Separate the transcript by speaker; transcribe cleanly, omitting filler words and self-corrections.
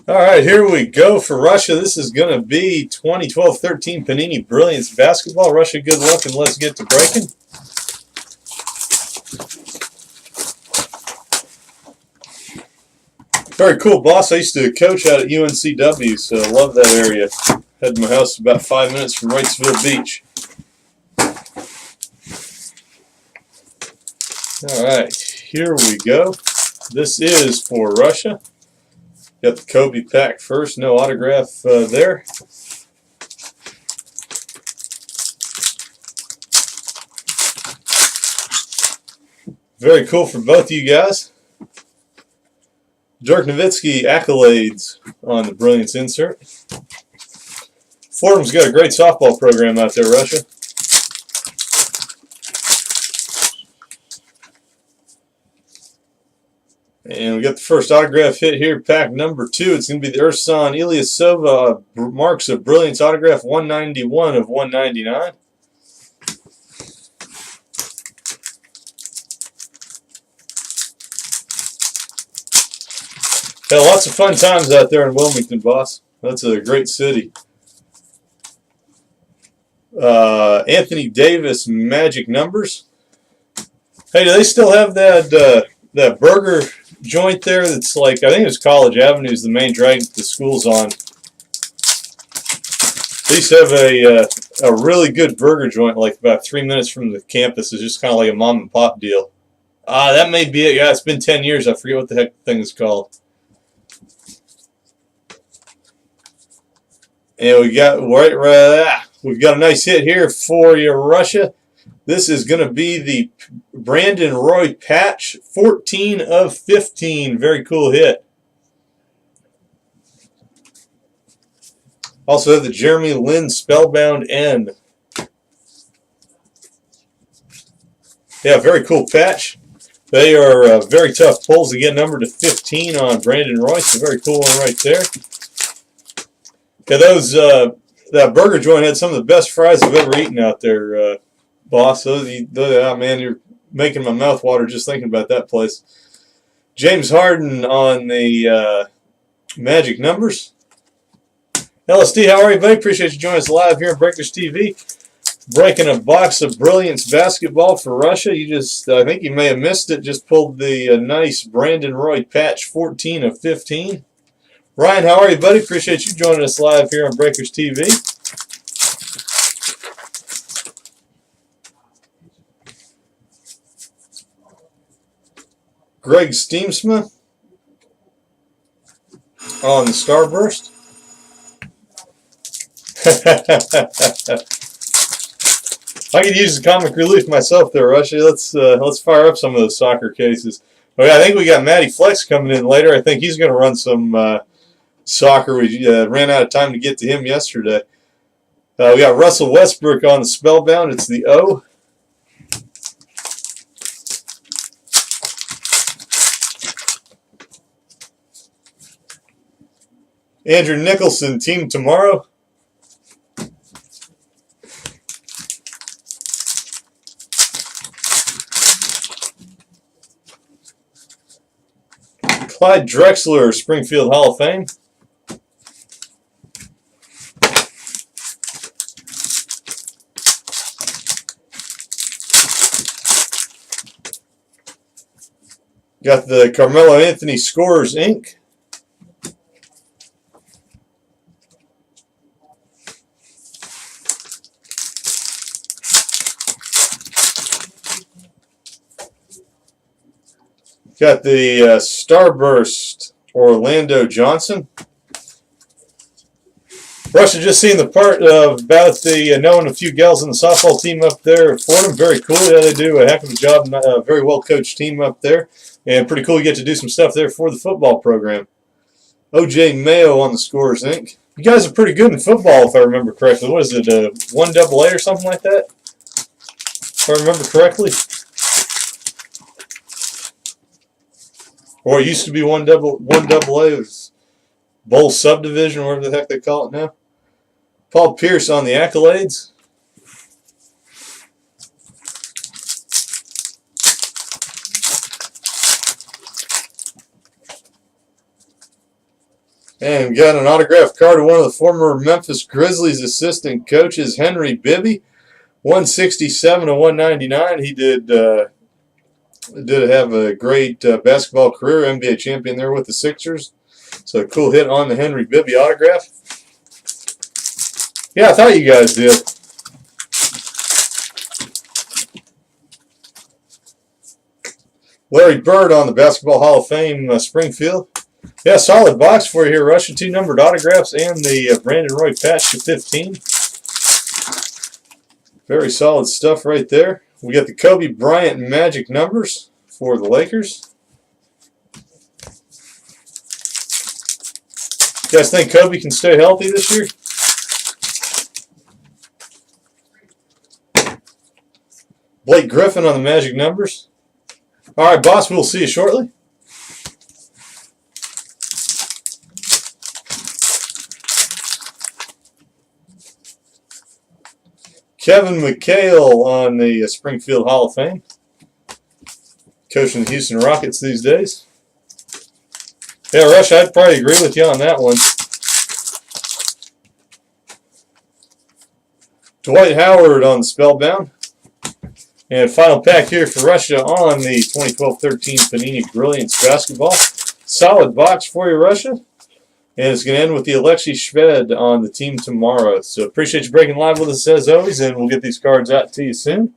Speaker 1: All right, here we go for Russia. This is going to be 2012-13 Panini Brilliance basketball. Russia, good luck, and let's get to breaking. Very cool, boss. I used to coach out at UNCW, so I love that area. Had my house about 5 minutes from Wrightsville Beach. All right, here we go. This is for Russia. Got the Kobe pack first. No autograph there. Very cool for both of you guys. Dirk Nowitzki accolades on the Brilliance insert. Fordham's got a great softball program out there, Russia. And we got the first autograph hit here, pack number 2. It's going to be the Ersan Ilyasova Marks of Brilliance autograph, 191 of 199. Had lots of fun times out there in Wilmington, boss. That's a great city. Anthony Davis Magic Numbers. Hey, do they still have that that burger joint there that's like, I think it's College Avenue is the main drag the school's on. They used to have a really good burger joint like about 3 minutes from the campus. It's just kind of like a mom and pop deal. That may be it. Yeah, it's been 10 years. I forget what the heck the thing is called. And we've got a nice hit here for you, Russia. This is going to be the Brandon Roy patch, 14 of 15. Very cool hit. Also have the Jeremy Lin Spellbound N. Yeah, very cool patch. They are very tough pulls to get numbered to 15 on Brandon Roy. So very cool one right there. Yeah, that burger joint had some of the best fries I've ever eaten out there, boss. Man, you're making my mouth water just thinking about that place. James Harden on the Magic Numbers. LSD, how are you, buddy? Appreciate you joining us live here on Breakers TV. Breaking a box of Brilliance basketball for Russia. I think you may have missed it. Just pulled the nice Brandon Roy patch, 14 of 15. Ryan, how are you, buddy? Appreciate you joining us live here on Breakers TV. Greg Steamsma on the Starburst. I could use the comic relief myself there, Russia. Let's fire up some of those soccer cases. Okay, I think we got Matty Flex coming in later. I think he's going to run some soccer. We ran out of time to get to him yesterday. We got Russell Westbrook on the Spellbound. It's the O. Andrew Nicholson, Team Tomorrow. Clyde Drexler, Springfield Hall of Fame. Got the Carmelo Anthony Scorers, Inc. Got the Starburst, Orlando Johnson. Russia, just seen the part about the knowing a few gals in the softball team up there at Fordham. Very cool. Yeah, they do a heck of a job. A very well coached team up there. And pretty cool you get to do some stuff there for the football program. OJ Mayo on the Scorers, Inc. You guys are pretty good in football, if I remember correctly. What is it, 1AA or something like that? If I remember correctly. Or it used to be 1AA. It was Bowl Subdivision, or whatever the heck they call it now. Paul Pierce on the accolades. And we got an autographed card of one of the former Memphis Grizzlies assistant coaches, Henry Bibby. 167 to 199. He did have a great basketball career, NBA champion there with the Sixers. So a cool hit on the Henry Bibby autograph. Yeah, I thought you guys did. Larry Bird on the Basketball Hall of Fame, Springfield. Yeah, solid box for you here, Russia. 2 numbered autographs and the Brandon Roy patch to 15. Very solid stuff right there. We got the Kobe Bryant Magic numbers for the Lakers. You guys think Kobe can stay healthy this year? Blake Griffin on the Magic numbers. All right, boss, we'll see you shortly. Kevin McHale on the Springfield Hall of Fame. Coaching the Houston Rockets these days. Yeah, Rush, I'd probably agree with you on that one. Dwight Howard on the Spellbound. And final pack here for Russia on the 2012-13 Panini Brilliance basketball. Solid box for you, Russia. And it's going to end with the Alexei Shved on the team tomorrow. So appreciate you breaking live with us as always, and we'll get these cards out to you soon.